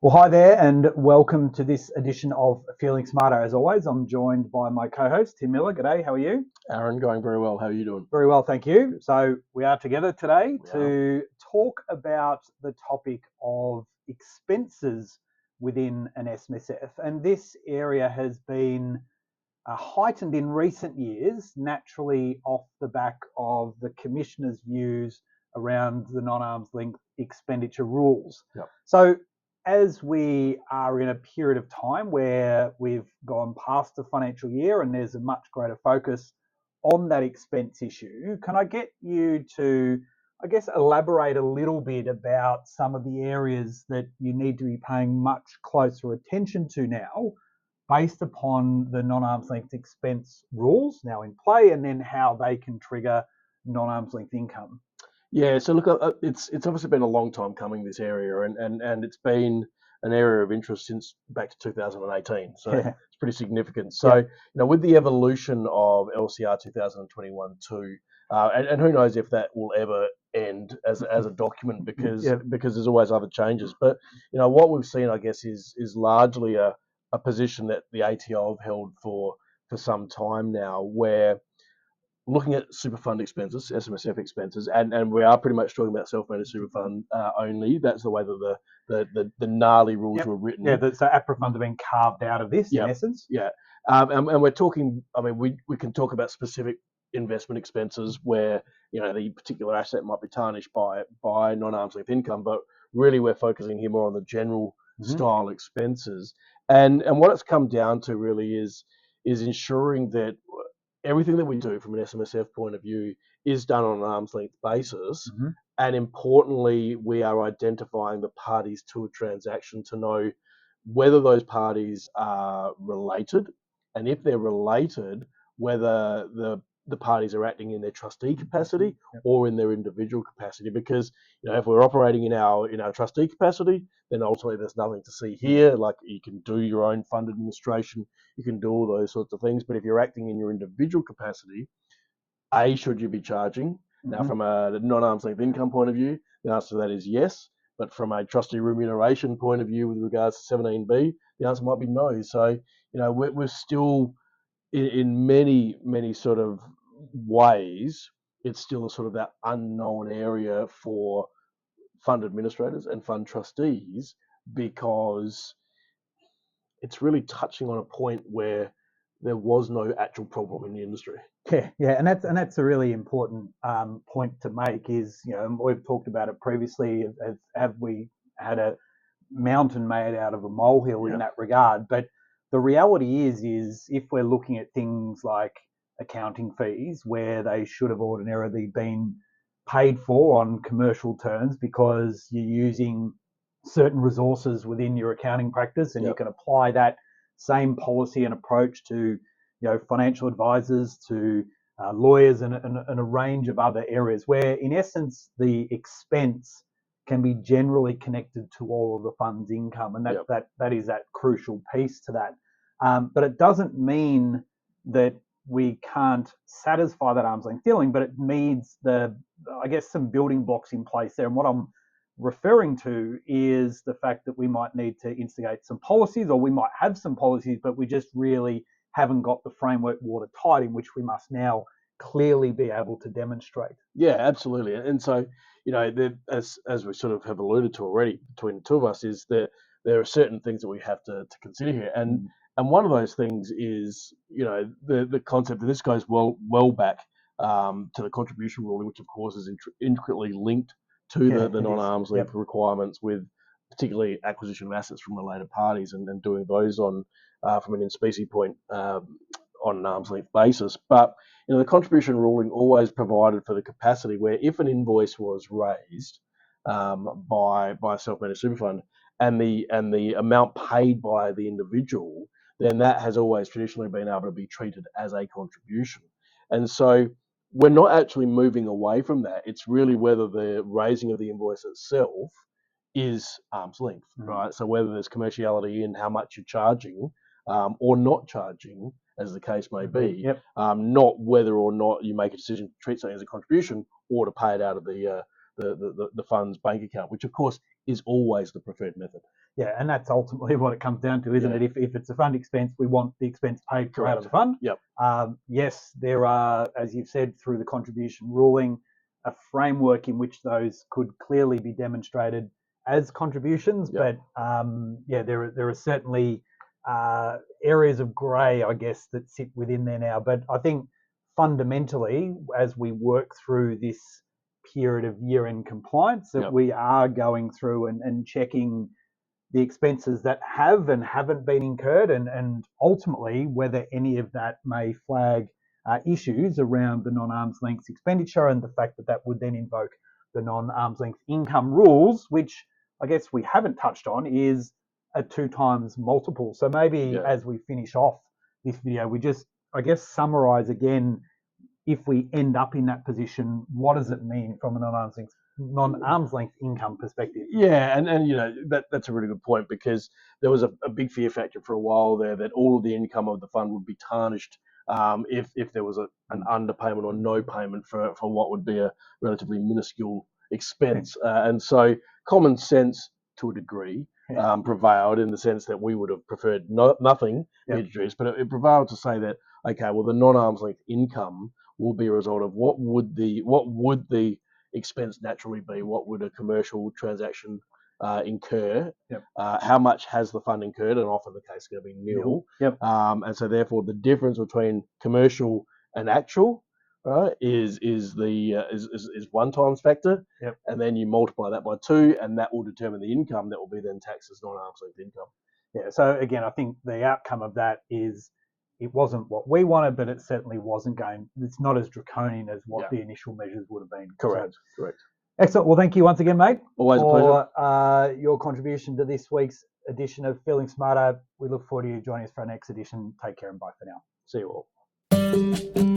Well, hi there, and welcome to this edition of Feeling Smarter. As always, I'm joined by my co-host, Tim Miller. G'day, how are you? Aaron, going very well. How are you doing? Very well, thank you. So we are together today to talk about the topic of expenses within an SMSF. And this area has been heightened in recent years, naturally off the back of the Commissioner's views around the non-arm's length expenditure rules. Yep. So as we are in a period of time where we've gone past the financial year and there's a much greater focus on that expense issue, can I get you to, elaborate a little bit about some of the areas that you need to be paying much closer attention to now based upon the non-arm's length expense rules now in play, and then how they can trigger non-arm's length income? Yeah, so look, it's obviously been a long time coming, this area, and it's been an area of interest since back to 2018. So Yeah. it's pretty significant. So with the evolution of LCR 2021-2, and who knows if that will ever end as a document because there's always other changes. But what we've seen, I guess, is largely a position that the ATO have held for some time now, where looking at super fund expenses, SMSF expenses, and we are pretty much talking about self-managed super fund only. That's the way that the NALI rules were written. Yeah, so APRA funds have been carved out of this, in essence. Yeah, and we're talking. I mean, we can talk about specific investment expenses where the particular asset might be tarnished by non-arm's length income, but really we're focusing here more on the general style expenses. And what it's come down to really is ensuring that everything that we do from an SMSF point of view is done on an arm's length basis. And importantly, we are identifying the parties to a transaction to know whether those parties are related, and if they're related, whether the parties are acting in their trustee capacity or in their individual capacity. Because if we're operating in our trustee capacity, then ultimately there's nothing to see here. Like, you can do your own fund administration, you can do all those sorts of things. But if you're acting in your individual capacity, should you be charging? Now, from a non-arm's length income point of view, the answer to that is yes. But from a trustee remuneration point of view with regards to 17B, the answer might be no. So, we're still in many sort of ways, it's still a sort of that unknown area for fund administrators and fund trustees, because it's really touching on a point where there was no actual problem in the industry. Yeah, and that's a really important point to make. Is we've talked about it previously. Have we had a mountain made out of a molehill in that regard? But the reality is if we're looking at things like accounting fees, where they should have ordinarily been paid for on commercial terms because you're using certain resources within your accounting practice, and you can apply that same policy and approach to financial advisors, to lawyers, and a range of other areas where, in essence, the expense can be generally connected to all of the fund's income, and that is that crucial piece to that. But it doesn't mean that we can't satisfy that arm's length dealing, but it needs some building blocks in place there. And what I'm referring to is the fact that we might need to instigate some policies, or we might have some policies, but we just really haven't got the framework watertight, in which we must now clearly be able to demonstrate. Yeah, absolutely. And so, as we sort of have alluded to already between the two of us, is that there are certain things that we have to consider here. And one of those things is, the concept, and this goes well back to the contribution ruling, which of course is intricately linked to the non-arm's length requirements, with particularly acquisition of assets from related parties, and doing those on from an in specie point on an arm's length basis. But the contribution ruling always provided for the capacity where, if an invoice was raised by a self-managed super fund, and the amount paid by the individual, then that has always traditionally been able to be treated as a contribution. And so we're not actually moving away from that. It's really whether the raising of the invoice itself is arm's length, right? So whether there's commerciality in how much you're charging or not charging, as the case may be, not whether or not you make a decision to treat something as a contribution or to pay it out of the the fund's bank account, which of course is always the preferred method. Yeah, and that's ultimately what it comes down to, isn't it? If it's a fund expense, we want the expense paid out of the fund. Yep. Yes, there are, as you've said, through the contribution ruling, a framework in which those could clearly be demonstrated as contributions. Yep. But there are certainly areas of grey, I guess, that sit within there now. But I think fundamentally, as we work through this period of year-end compliance, that we are going through and checking the expenses that have and haven't been incurred, and ultimately whether any of that may flag issues around the non-arm's length expenditure, and the fact that that would then invoke the non-arm's length income rules, which I guess we haven't touched on, is a 2 times multiple. So maybe as we finish off this video, we just, I guess, summarize again, if we end up in that position, what does it mean from a non-arm's length income perspective? Yeah, and that's a really good point, because there was a big fear factor for a while there that all of the income of the fund would be tarnished if there was an underpayment or no payment for what would be a relatively minuscule expense. And so common sense, to a degree, prevailed, in the sense that we would have preferred nothing introduced, but it prevailed to say that, okay, well, the non-arm's length income will be a result of what would the expense naturally be, what would a commercial transaction incur, how much has the fund incurred, and often the case is going to be nil. And so therefore the difference between commercial and actual, right, is one times factor, and then you multiply that by 2, and that will determine the income that will be then taxed as non-arm's length income. Yeah, so again, I think the outcome of that is it wasn't what we wanted, but it certainly it's not as draconian as what the initial measures would have been. Correct. Excellent. Well, thank you once again, mate. Always a pleasure. Your contribution to this week's edition of Feeling Smarter. We look forward to you joining us for our next edition. Take care and bye for now. See you all.